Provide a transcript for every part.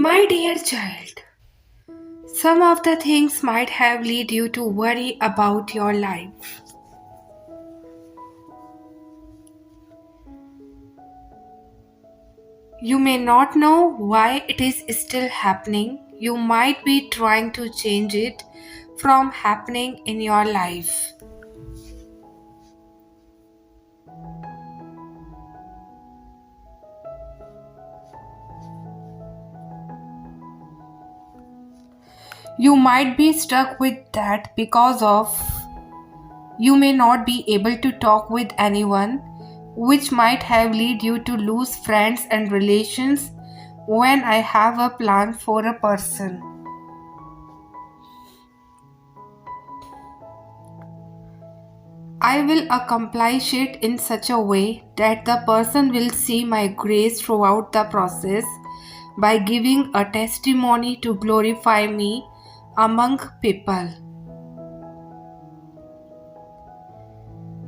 My dear child, some of the things might have led you to worry about your life. You may not know why it is still happening. You might be trying to change it from happening in your life. You might be stuck with that because of you may not be able to talk with anyone, which might have led you to lose friends and relations when I have a plan for a person. I will accomplish it in such a way that the person will see my grace throughout the process by giving a testimony to glorify me among people.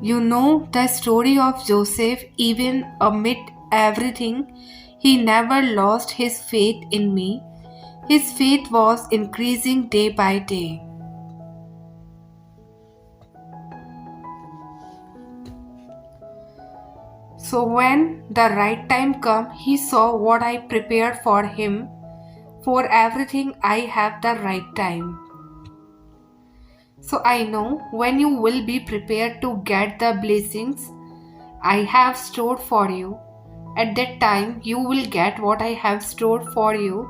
You know the story of Joseph, even amid everything, he never lost his faith in me. His faith was increasing day by day. So when the right time came, he saw what I prepared for him. For everything I have the right time. So I know when you will be prepared to get the blessings I have stored for you. At that time, you will get what I have stored for you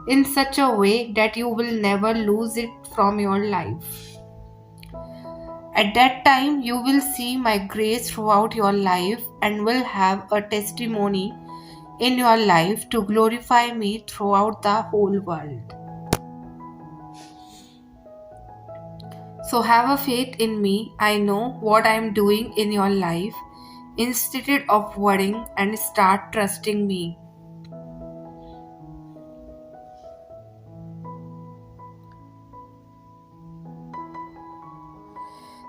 in such a way that you will never lose it from your life. At that time, you will see my grace throughout your life and will have a testimony in your life to glorify me throughout the whole world. So have a faith in me. I know what I am doing in your life. Instead of worrying and start trusting me.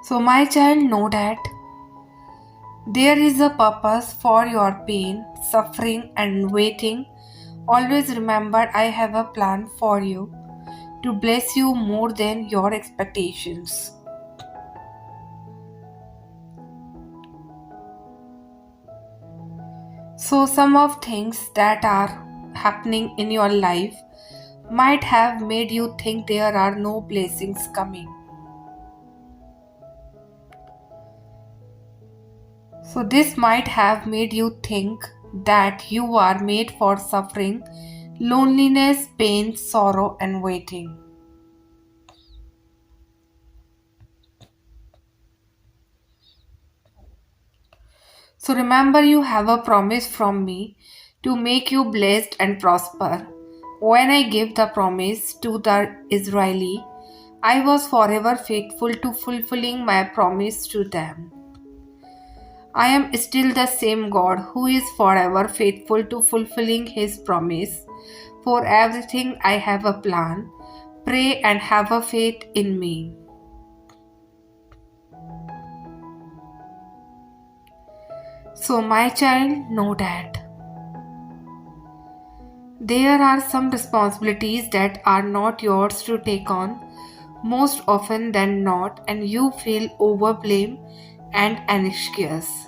So my child, know that there is a purpose for your pain, suffering and waiting. Always remember I have a plan for you to bless you more than your expectations. So some of things that are happening in your life might have made you think there are no blessings coming. So this might have made you think that you are made for suffering, loneliness, pain, sorrow and waiting. So remember you have a promise from me to make you blessed and prosper. When I gave the promise to the Israeli, I was forever faithful to fulfilling my promise to them. I am still the same God who is forever faithful to fulfilling his promise. For everything I have a plan. Pray and have a faith in me. So my child, know that there are some responsibilities that are not yours to take on most often than not, and you feel overblame and anxious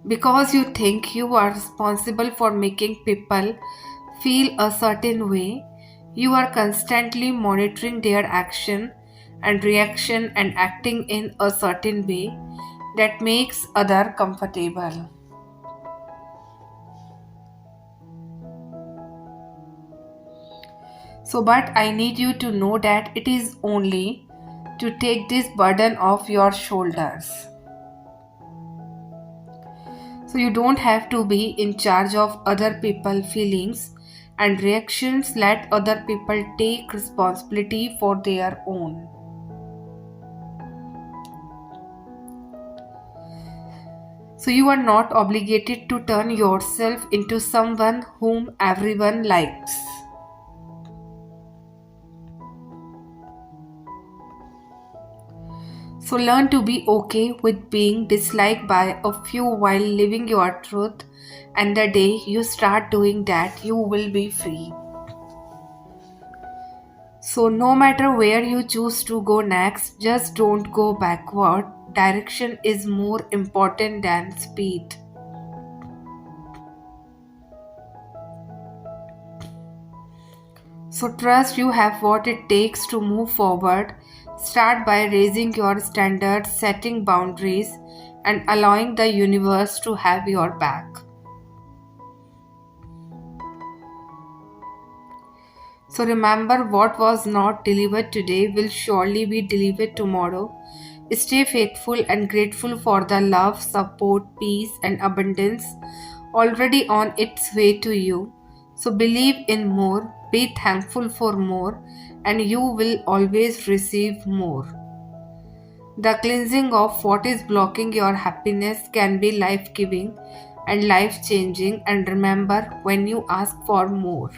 because you think you are responsible for making people feel a certain way. You are constantly monitoring their action and reaction and acting in a certain way that makes other comfortable. So, but I need you to know that it is only to take this burden off your shoulders. So, you don't have to be in charge of other people's feelings and reactions. Let other people take responsibility for their own. So, you are not obligated to turn yourself into someone whom everyone likes. So learn to be okay with being disliked by a few while living your truth, and the day you start doing that, you will be free. So, no matter where you choose to go next, just don't go backward. Direction is more important than speed. So, trust you have what it takes to move forward. Start by raising your standards, setting boundaries, and allowing the universe to have your back. So remember, what was not delivered today will surely be delivered tomorrow. Stay faithful and grateful for the love, support, peace, and abundance already on its way to you. So believe in more, be thankful for more, and you will always receive more. The cleansing of what is blocking your happiness can be life giving and life changing. And remember, when you ask for more,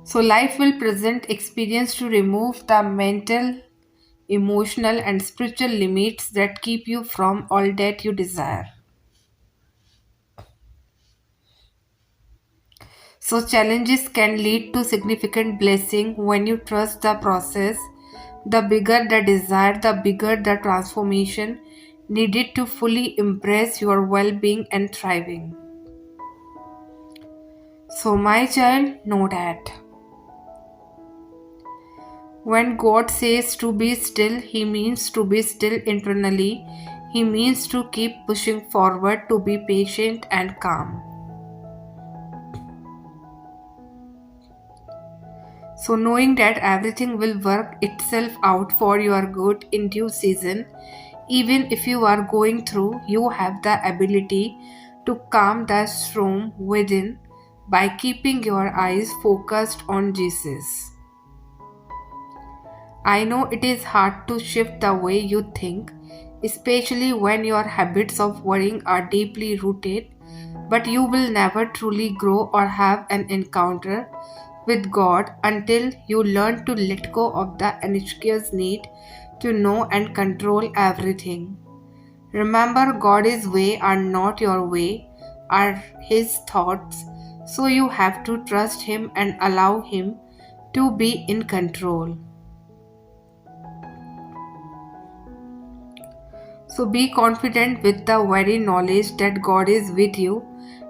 so, life will present experience to remove the mental, emotional, and spiritual limits that keep you from all that you desire. So, challenges can lead to significant blessing when you trust the process. The bigger the desire, the bigger the transformation needed to fully embrace your well being and thriving. So, my child, know that. When God says to be still, He means to be still internally. He means to keep pushing forward, to be patient and calm. So, knowing that everything will work itself out for your good in due season, even if you are going through, you have the ability to calm the storm within by keeping your eyes focused on Jesus. I know it is hard to shift the way you think, especially when your habits of worrying are deeply rooted, but you will never truly grow or have an encounter with God until you learn to let go of the anxious need to know and control everything. Remember, God's way are not your way, are His thoughts, so you have to trust Him and allow Him to be in control. So be confident with the very knowledge that God is with you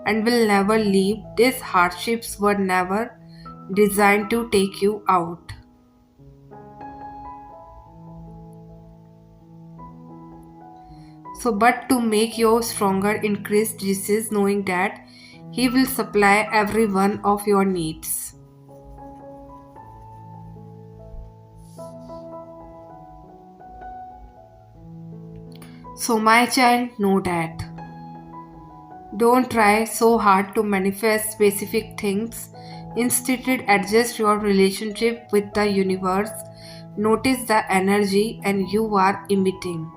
and will never leave. These hardships were never designed to take you out. So, but to make you stronger in Christ Jesus, knowing that He will supply every one of your needs. So, my child, know that. Don't try so hard to manifest specific things. Instead, adjust your relationship with the universe. Notice the energy and you are emitting.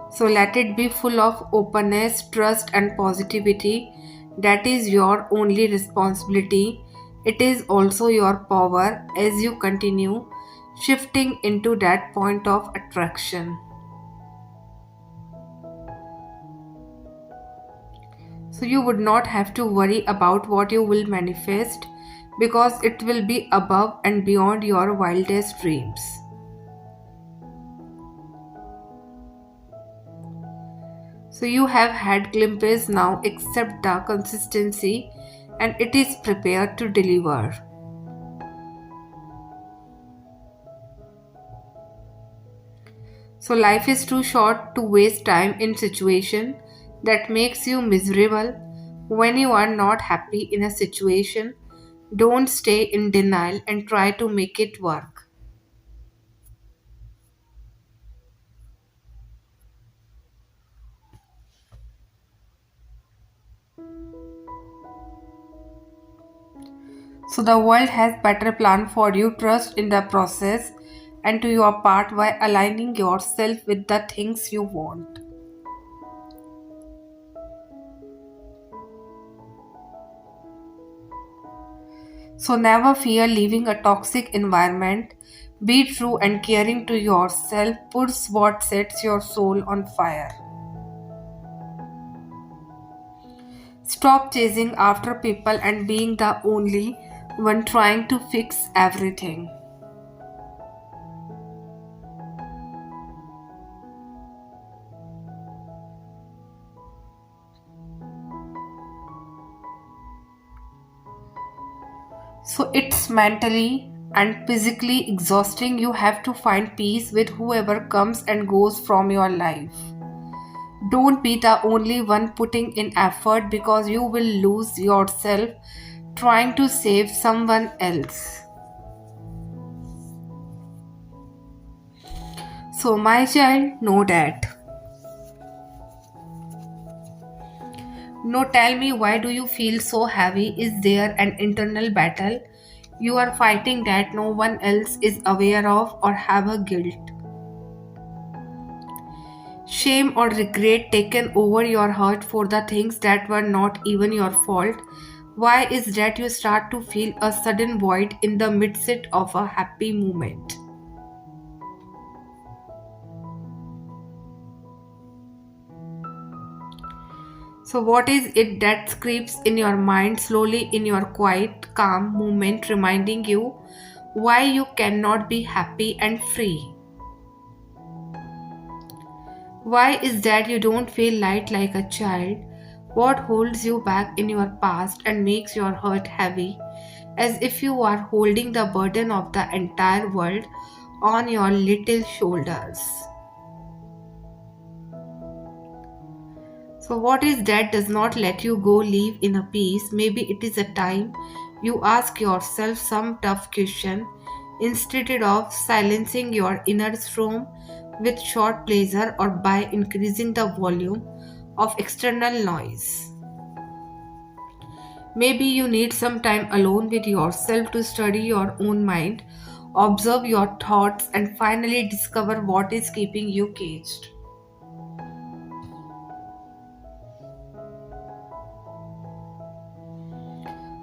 So let it be full of openness, trust, and positivity. That is your only responsibility. It is also your power as you continue shifting into that point of attraction. So you would not have to worry about what you will manifest because it will be above and beyond your wildest dreams. So you have had glimpses, now accept the consistency and it is prepared to deliver. So life is too short to waste time in situation that makes you miserable. When you are not happy in a situation, don't stay in denial and try to make it work. So the world has better plan for you. Trust in the process and do your part by aligning yourself with the things you want. So never fear leaving a toxic environment. Be true and caring to yourself puts what sets your soul on fire. Stop chasing after people and being the only one trying to fix everything. So it's mentally and physically exhausting. You have to find peace with whoever comes and goes from your life. Don't be the only one putting in effort because you will lose yourself trying to save someone else. So, my child, know that. No, tell me, why do you feel so heavy? Is there an internal battle you are fighting that no one else is aware of, or have a guilt, shame, or regret taken over your heart for the things that were not even your fault? Why is that you start to feel a sudden void in the midst of a happy moment? So, what is it that creeps in your mind slowly in your quiet, calm moment, reminding you why you cannot be happy and free? Why is that you don't feel light like a child? What holds you back in your past and makes your heart heavy, as if you are holding the burden of the entire world on your little shoulders? So, what is that does not let you go live in a peace? Maybe it is a time you ask yourself some tough question instead of silencing your inner storm with short pleasure or by increasing the volume of external noise. Maybe you need some time alone with yourself to study your own mind, observe your thoughts, and finally discover what is keeping you caged.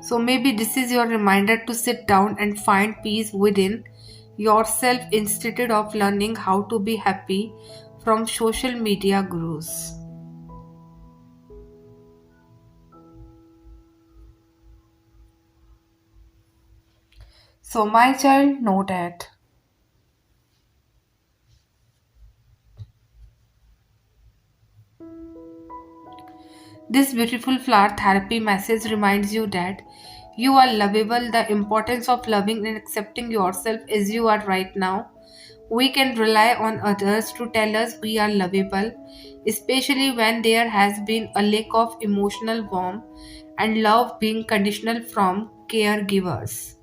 So maybe this is your reminder to sit down and find peace within yourself instead of learning how to be happy from social media gurus. So, my child, know that. This beautiful flower therapy message reminds you that you are lovable, the importance of loving and accepting yourself as you are right now. We can rely on others to tell us we are lovable, especially when there has been a lack of emotional warmth and love being conditional from caregivers.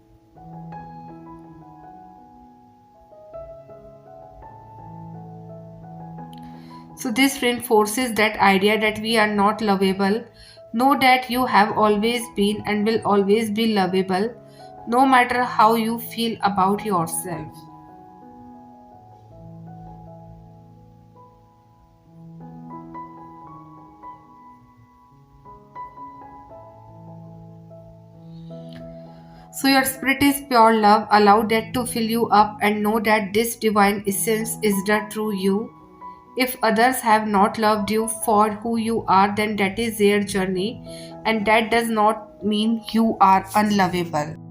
So, this reinforces that idea that we are not lovable. Know that you have always been and will always be lovable, no matter how you feel about yourself. So, your spirit is pure love. Allow that to fill you up and know that this divine essence is the true you. If others have not loved you for who you are, then that is their journey, and that does not mean you are unlovable.